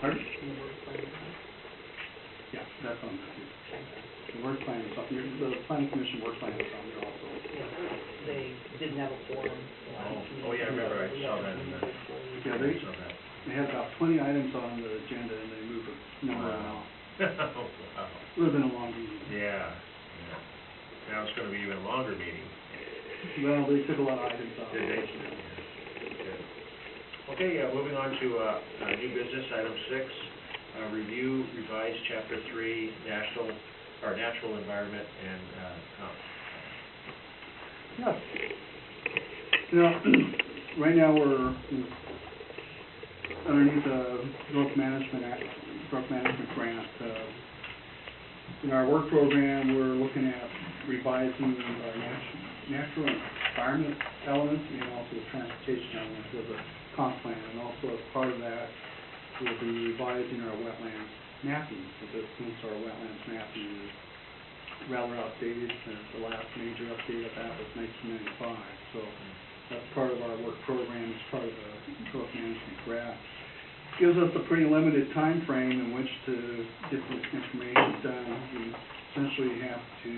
Pardon? The work plan. Yeah, that's on there too. The work plan is up here, the planning commission work plan is on there also. Yeah, they didn't have a forum. Oh, yeah, I remember, I saw that in the, Yeah, I saw that. they had about 20 items on the agenda and they moved a number of them off. Oh, wow. It would have been a long meeting. Yeah, yeah. Now it's gonna be even a longer meeting. Well, they took a lot of items out. Did they? Good. Okay, moving on to, new business, item 6, review revised chapter 3, natural environment and, Yeah. You know, right now we're underneath the growth management grant. In our work program, we're looking at revising our natural environment elements and also the transportation elements of the comp plan. And also as part of that, we'll be revising our wetlands mapping, because since our wetlands mapping is rather outdated, the last major update of that was 1995. So that's part of our work program, as part of the growth management grant. Gives us a pretty limited time frame in which to get this information done. We essentially have to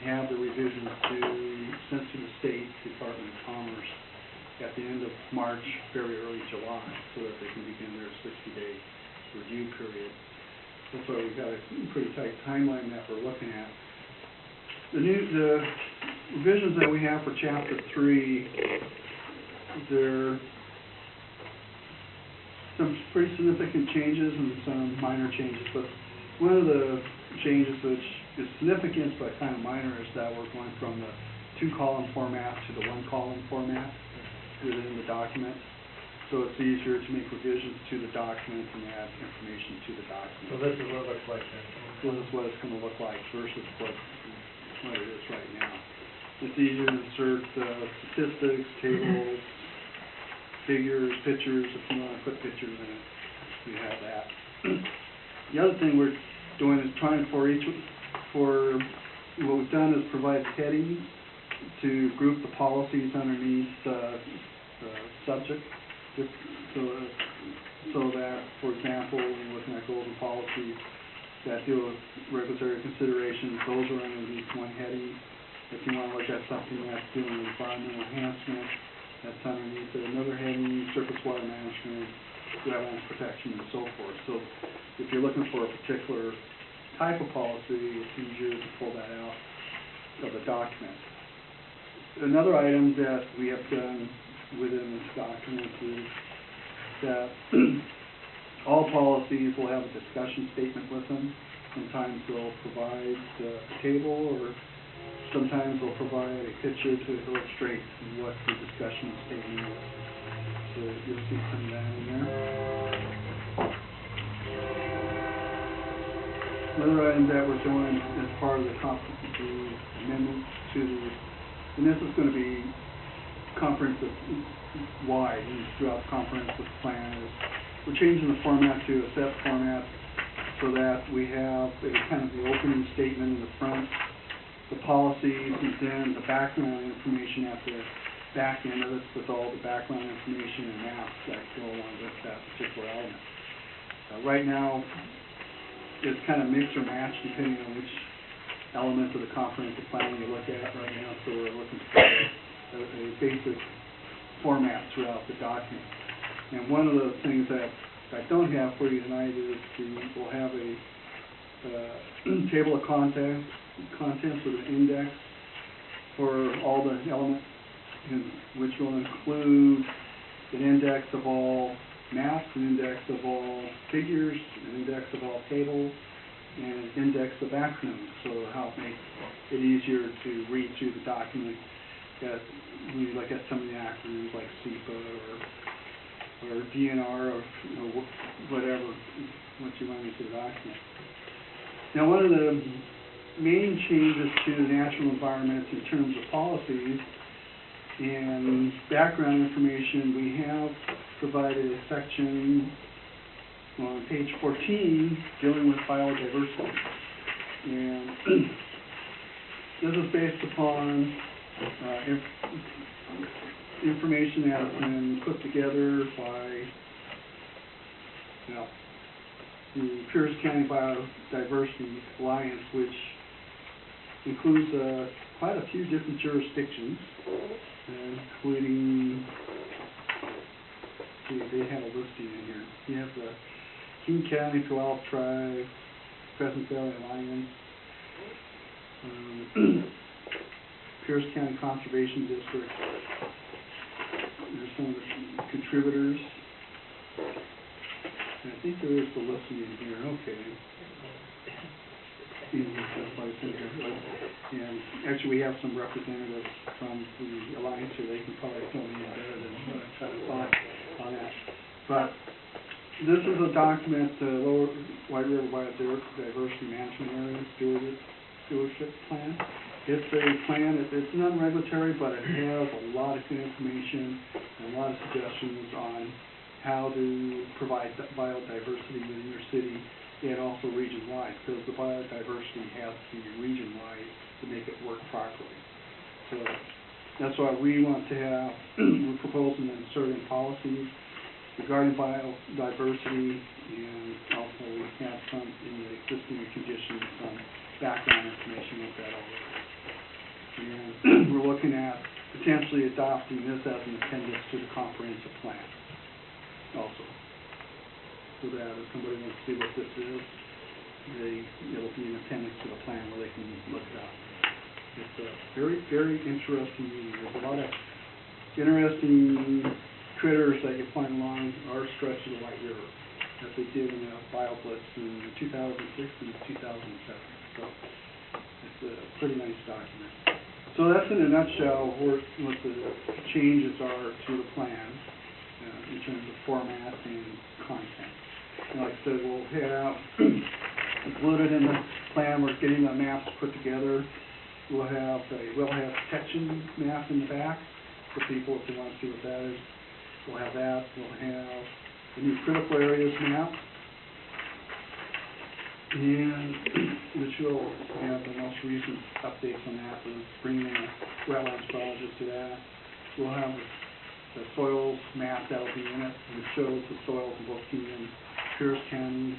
have the revisions sent to the State Department of Commerce at the end of March, very early July, so that they can begin their 60-day review period. That's why we've got a pretty tight timeline that we're looking at. The revisions that we have for Chapter 3, they're some pretty significant changes and some minor changes, but one of the changes which is significant but kind of minor is that we're going from the 2-column format to the 1-column format within the document. So it's easier to make revisions to the document and add information to the document. So this is what it looks like then? This is what it's going to look like versus what it is right now. It's easier to insert statistics, tables, figures, pictures, if you want to put pictures in it, you have that. The other thing we're doing is trying what we've done is provide headings to group the policies underneath the subject, so that, for example, when you're looking at golden policies that deal with regulatory considerations, those are underneath one heading. If you want to look at something that's dealing with environmental enhancement, that's underneath another heading, surface water management, wetlands protection, and so forth. So if you're looking for a particular type of policy, it's easier to pull that out of the document. Another item that we have done within this document is that all policies will have a discussion statement with them. Sometimes they'll provide a table, or sometimes they'll provide a picture to illustrate what the discussion statement is. So you'll see some of that in there. Another item that we're doing as part of the amendment to the, and this is going to be comprehensive wide and throughout the comprehensive plan, is we're changing the format to a set format so that we have a kind of the opening statement in the front, the policies, and then the background information at the back end of it with all the background information and maps that go along with that particular element. Right now, it's kind of mix or match depending on which element of the comprehensive plan you look at right now, so we're looking for a basic format throughout the document. And one of the things that I don't have for you tonight is we'll have a table of contents with an index for all the elements, which will include an index of all maps, an index of all figures, an index of all tables, and an index of acronyms, so it'll help make it easier to read through the document when you look at some of the acronyms like SEPA or DNR or whatever, what you run into the document. Now, one of the main changes to the natural environment in terms of policies and background information, we have provided a section on page 14 dealing with biodiversity. And this is based upon information that has been put together by Now, the Pierce County Biodiversity Alliance, which includes quite a few different jurisdictions, including, they have a listing in here. You have the King County Puyallup Tribe, Crescent Valley Alliance, Pierce County Conservation District. There's some of the contributors. And I think there is the listing in here. Okay. And actually, we have some representatives from the Alliance here. They can probably fill me in better than what I'm trying to find on that. But this is a document, the Lower White River Biodiversity Management Area Stewardship Plan. It's a plan, it's non-regulatory, but it has a lot of good information and a lot of suggestions on how to provide biodiversity within your city and also region-wide, because the biodiversity has to be region-wide to make it work properly. So that's why we want to have, we're proposing and inserting policies regarding biodiversity, and also we have some in the existing conditions, some background information with that already. And we're looking at potentially adopting this as an appendix to the comprehensive plan also. So that if somebody wants to see what this is, it'll be an appendix to the plan where they can look it up. It's a very, very interesting meeting. There's a lot of interesting critters that you find along our stretch of the White River that they did in a BioBlitz in 2006 and 2007. So it's a pretty nice document. So that's in a nutshell what the changes are to the plan in terms of format and content. And like I said, we'll have included in the plan, we're getting the maps put together. We'll have protection map in the back for people if they want to see what that is. We'll have that. We'll have the new critical areas map, and which will have the most recent updates on that. We'll bring in a wetlands biologist to that. We'll have the soils map that'll be in it, which shows the soils in both King and Pierce County.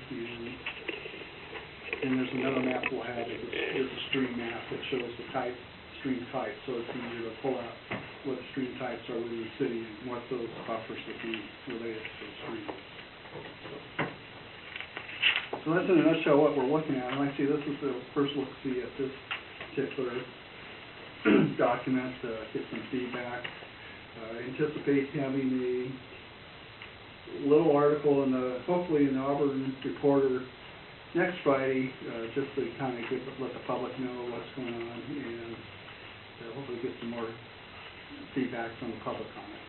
And there's another map we'll have. There's a stream map that shows the stream type, so it's easier to pull out what stream types are within the city and what those buffers would be related to those streams. So that's in a nutshell what we're looking at. And like I say, this is the first look-see at this particular document, get some feedback. Anticipate having a little article in hopefully in the Auburn Reporter next Friday, just to kind of let the public know what's going on and hopefully get some more feedback from the public on it.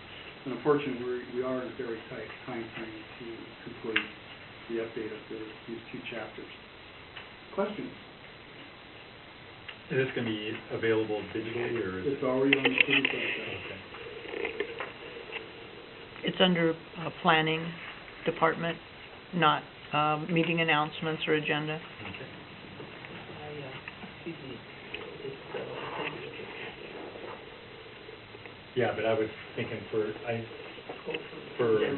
And unfortunately, we are in a very tight time frame to complete the update of these two chapters. Questions? Is this going to be available digitally, or is it's already on the city website? Okay. It's under planning department, not meeting announcements or agenda. Okay. Excuse me, it's Yeah, but I was thinking for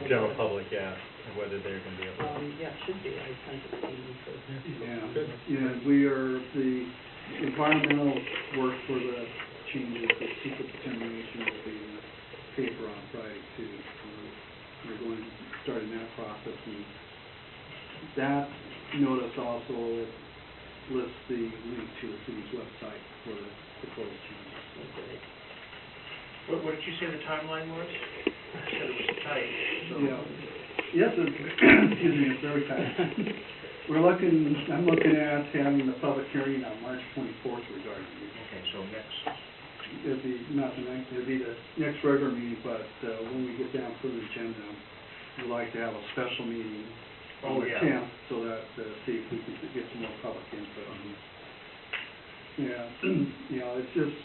general public, yeah, and whether they're going to be able to. yeah, it should be. I sent it to you for. Yeah, we are the environmental work for the changes, the secret determination will be in the paper on Friday too. We're going to start in that process, and that notice also lists the link to the city's website for the proposed changes. Okay. What did you say the timeline was? You said it was tight. So. Yeah. Yes, excuse me, it's very tight. I'm looking at having the public hearing on March 24th regarding it. Okay, so next. It'd be the next regular meeting, but when we get down to the agenda, we'd like to have a special meeting on the 10th, so that see if we can get some more public input on this. Yeah, it's just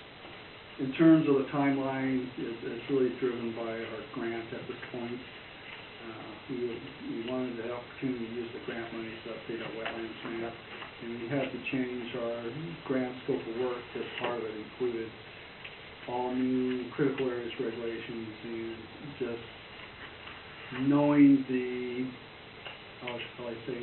in terms of the timeline, it's really driven by our grant at this point. We wanted the opportunity to use the grant money to update our wetlands map, and we had to change our grant scope of work. As part of it included all new critical areas regulations, and just knowing the shall I say,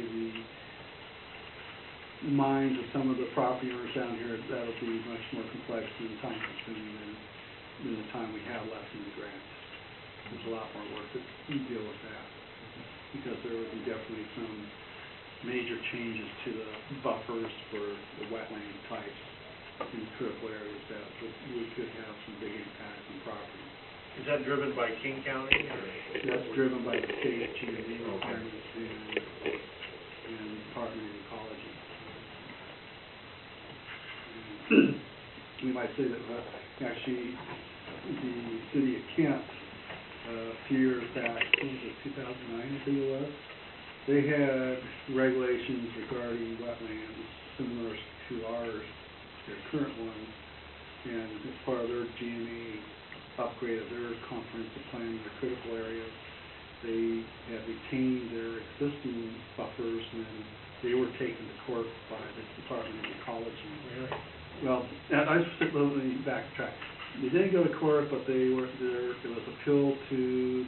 the minds of some of the property owners down here, that'll be much more complex and time consuming than the time we have left in the grant. There's a lot more work to deal with that, because there will be definitely some major changes to the buffers for the wetland types in critical areas that we could have some big impacts on property. Is that driven by King County, or? That's driven by the state GMA requirements and Department of Ecology. We might say that actually the city of Kent, a few years back, what was it, 2009 I think it was, they had regulations regarding wetlands similar to ours, their current ones, and as part of their GMA upgrade of their comprehensive plan in the critical areas, they had retained their existing buffers when they were taken to court by the Department of Ecology. Really? Well, I should let me backtrack. They didn't go to court, but they were there. It was appealed to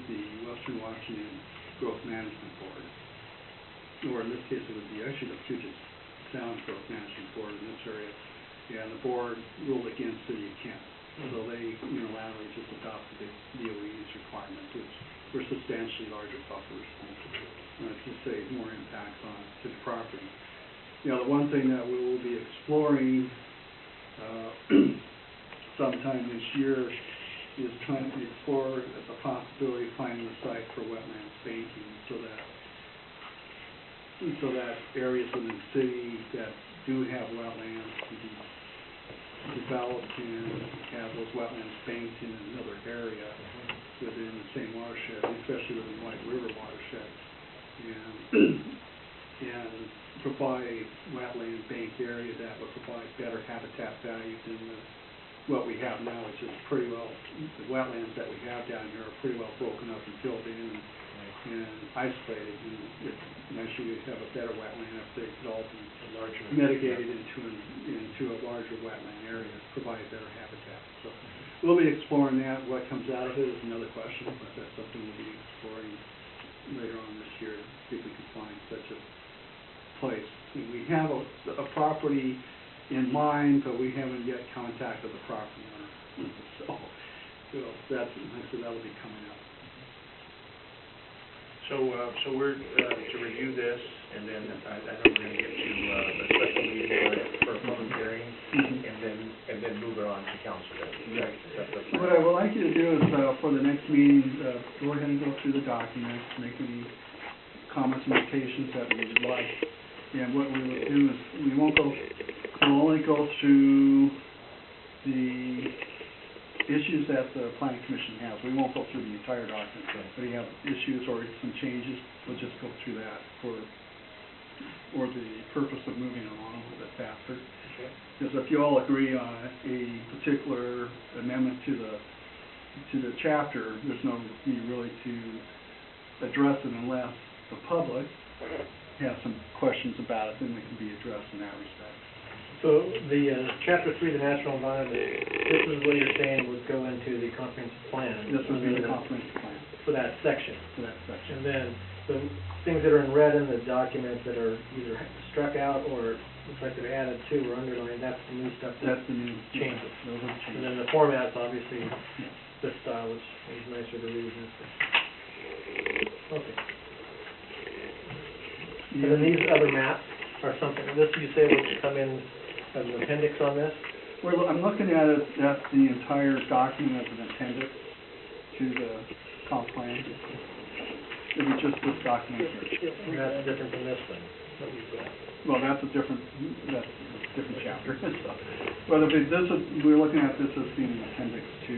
the Western Washington Growth Management Board, or in this case, it would be actually the Puget Sound Growth Management Board in this area. And the board ruled against City of Kent, so they unilaterally just adopted the DOE's requirements, which were substantially larger buffers, and to say more impacts to the property. The one thing that we will be exploring sometime this year is trying to explore the possibility of finding a site for wetlands banking, so that areas within the city that do have wetlands can be developed and have those wetlands banked in another area within the same watershed, especially within the White River watershed, and provide a wetland banked area that would provide better habitat value than what we have now, which is pretty well, the wetlands that we have down here are pretty well broken up and filled in and isolated, and actually we have a better wetland if they could all be mitigated into a larger wetland area, provide better habitat. So we'll be exploring that. What comes out of it is another question, but that's something we'll be exploring later on this year, see if we can find such a place. And we have a property in mind, but we haven't yet contacted the property owner. So that's, that'll be coming up. So we're to review this, and then I know we're going to get to a special meeting for a public hearing, and then move it on to council. Right. What I would like you to do is, for the next meeting, go ahead and go through the documents, make any comments and notations that we would like. And what we will do is, we'll only go through the issues that the Planning Commission has. We won't go through the entire document, but if you have issues or some changes, we'll just go through that for the purpose of moving along a little bit faster. Okay. Because if you all agree on a particular amendment to the chapter, there's no need really to address it unless the public has some questions about it, then they can be addressed in that respect. So the chapter 3, the natural environment, this is what you're saying would go into the comprehensive plan. This would be the comprehensive plan For that section. for that section. And then the things that are in red in the document that are either struck out or looks like they're added to or underlined, that's the new stuff. That's the new changes. Those are the changes. And then the format's obviously this style, which is nicer to read. Okay. And then these other maps are something, this you say would come in as an appendix on this? I'm looking at it, that's the entire document as an appendix to the comp plan. It was just this document here. And that's different from this one that we've got. Well, that's a different chapter. But we're looking at this as being an appendix to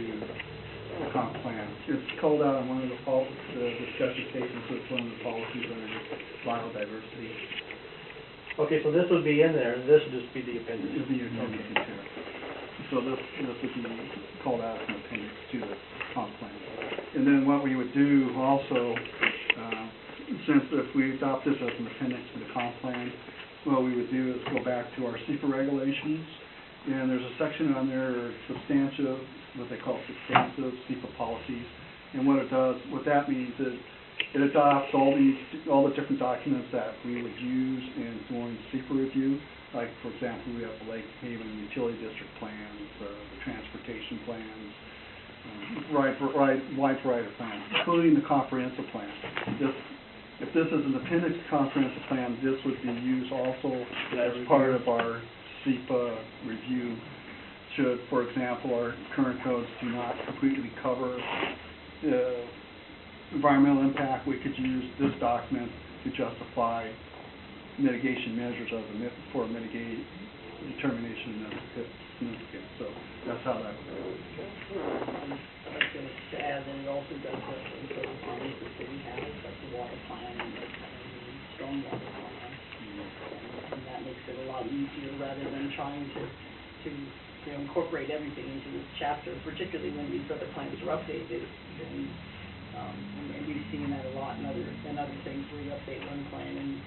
the comp plan. It's called out on one of the discussion cases, so it's one of the policies under biodiversity. Okay, so this would be in there, and this would just be the appendix. It'll be your appendix to it. So this would be called out as an appendix to the comp plan. And then what we would do also, since if we adopt this as an appendix to the comp plan, what we would do is go back to our SEPA regulations, and there's a section on there, substantive, what they call substantive SEPA policies. And what that means is It adopts all the different documents that we would use in doing secret review. Like, for example, we have the Lake Haven Utility District plans, the transportation plans, wide variety of plans, including the comprehensive plan. If this is an appendix comprehensive plan, this would be used also as part of our SEPA review. Should, for example, our current codes do not completely cover environmental impact, we could use this document to justify mitigation measures for mitigate determination of significance. So that's how that would go. I was going to add that it also does impose requirements that city has, like the water plan and the stormwater plan. And that makes it a lot easier rather than trying to incorporate everything into this chapter, particularly when these other plans are updated. And we've seen that a lot in other things where you update one plan and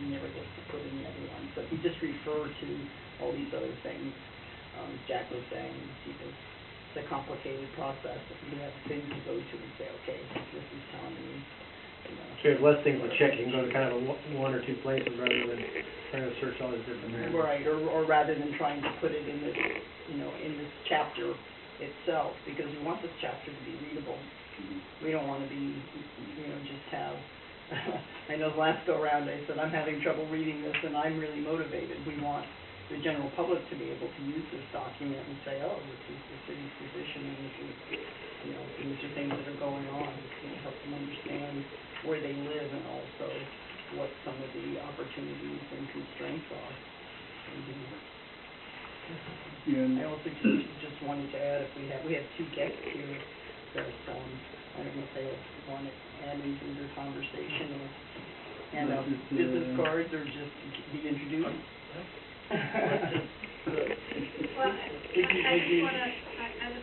you never get to put in the other one. So if you just refer to all these other things, Jack was saying, it's a complicated process. You have things to go to and say, okay, this is telling me, So you have less things to check. You can go to kind of one or two places rather than trying to search all these different areas. right, or rather than trying to put it in this, in this chapter itself, because we want this chapter to be readable. We don't want to be, just have, I know the last go around I said, I'm having trouble reading this and I'm really motivated. We want the general public to be able to use this document and say, oh, this is the city's position, and this is, these are things that are going on. It's going to help them understand where they live and also what some of the opportunities and constraints are. I also just wanted to add, if we have two guests here that, I don't know if they want to add into their conversation or hand out business cards or just be introduced. Well, I just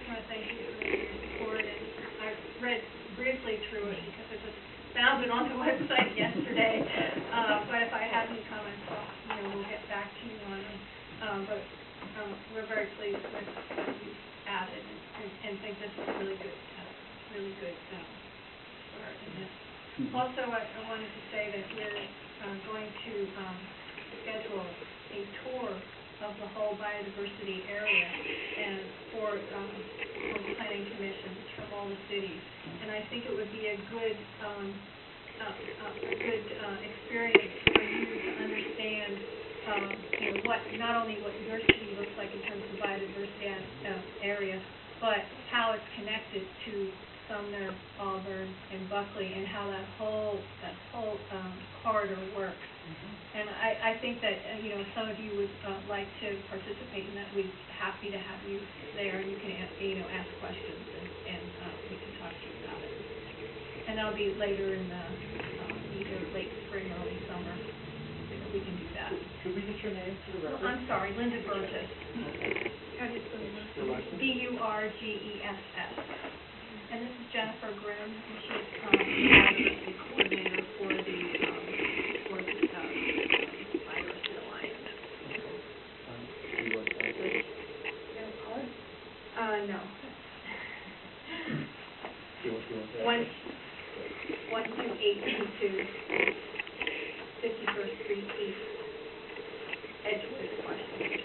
want to thank you for your support, and I read briefly through it because it was found it on the website yesterday. But if I have any comments, we'll get back to you on them. But we're very pleased with what you added, and think this is really good start in this. Also, I wanted to say that we're going to schedule a tour of the whole biodiversity area and for planning commissions from all the cities. And I think it would be a good experience for you to understand not only what your city looks like in terms of biodiversity area, but how it's connected to Sumner, Auburn, and Buckley, and how that whole corridor works. And I think that some of you would like to participate in that. We'd be happy to have you there, and you can ask questions, and we can talk to you about it. And that'll be later in the either late spring, early summer. We can do that. Could we get your name for the record? I'm sorry, Linda Burgess. How do you spell your last name? Burgess. And this is Jennifer Grimm, and she's the coordinator for the Biodiversity Alliance. No. 12822 51st Street East, Edgewood, Washington.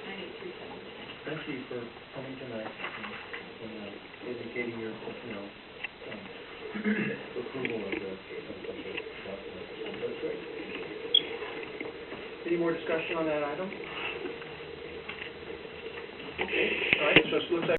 98377. Thank you for coming tonight and indicating your, approval of the document. That's great. Any more discussion on that item? Okay, all right, so it looks like